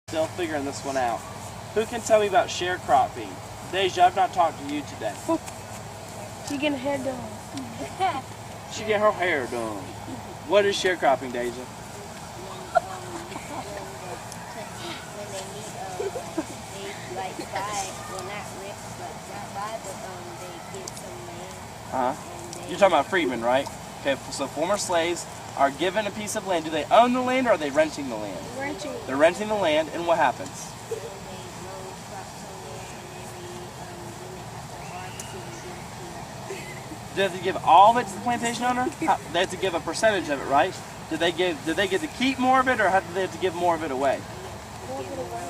Still figuring this one out. Who can tell me about sharecropping? Deja, I've not talked to you today. She getting her hair done. She get her hair done. What is sharecropping, Deja? You're talking about freedmen, right? Okay, so former slaves are given a piece of land. Do they own the land or are they renting the land? Renting. They're renting the land, and what happens? Do they have to give all of it to the plantation owner? They have to give a percentage of it, right? Do they get to keep more of it, or do they have to give more of it away?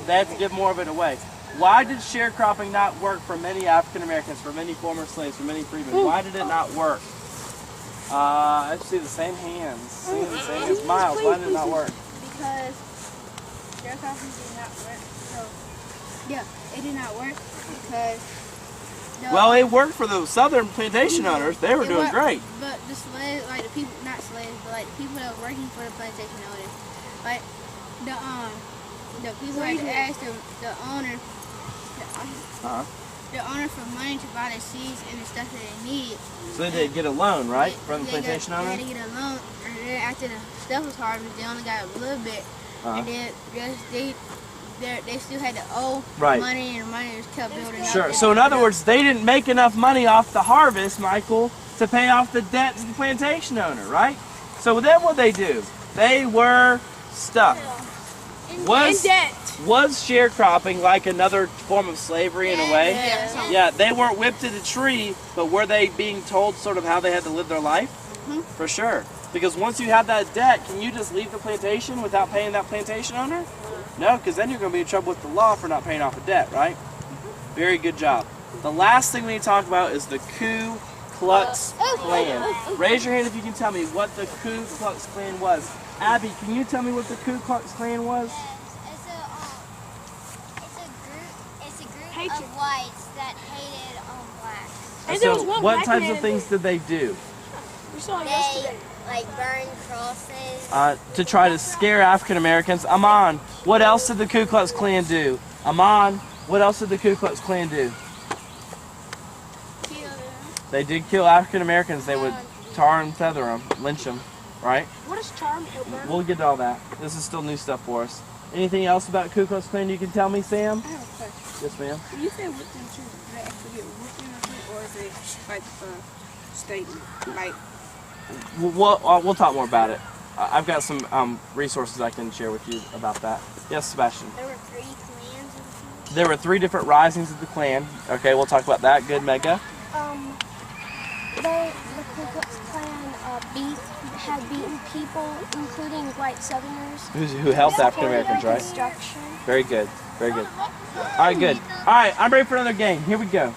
They have to give more of it away. Why did sharecropping not work for many African Americans, for many former slaves, for many freedmen? Why did it not work? I see the same hands. See the same hands. Miles, why did it not work? Because sharecropping did not work. So, yeah, it did not work because. Well, it worked for the southern plantation owners. They were doing great. But the slaves, like the people, not slaves, but like the people that were working for the plantation owners, like the people had to ask the owner for money to buy the seeds and the stuff that they needed. So they did get a loan, right, from the plantation owner? They had to get a loan, and then after the stuff was harvested, they only got a little bit, and then they still had to owe money, and money just kept building up. Sure. So in other words, they didn't make enough money off the harvest, Michael, to pay off the debt to the plantation owner, right? So then what they do? They were stuck. In debt. Was sharecropping like another form of slavery in a way? Yeah, they weren't whipped to the tree, but were they being told sort of how they had to live their life? For sure. Because once you have that debt, can you just leave the plantation without paying that plantation owner? No, because then you're going to be in trouble with the law for not paying off a debt, right? Very good job. The last thing we need to talk about is the Ku Klux Klan. Raise your hand if you can tell me what the Ku Klux Klan was. Abby, can you tell me what the Ku Klux Klan was? It's a group of whites that hated blacks. And so what types of things did they do? We saw it yesterday. Like burn crosses. To try to scare African Americans. Amon, what else did the Ku Klux Klan do? Amon, what else did the Ku Klux Klan do? Kill them. They did kill African Americans. They would tar and feather them, lynch them, right? What is charm or burn? We'll get to all that. This is still new stuff for us. Anything else about Ku Klux Klan you can tell me, Sam? I have a question. Yes, ma'am. When you say whooped in truth, do they actually get whooped in truth, or is it like a statement? Like, We'll talk more about it. I've got some resources I can share with you about that. Yes, Sebastian? There were 3 clans of the There were 3 different risings of the Klan. Okay, we'll talk about that. Good, Mega. The Ku Klux Klan had beaten people, including white Southerners. Who helped African Americans, right? Construction. Very good. Very good. All right, good. All right, I'm ready for another game. Here we go.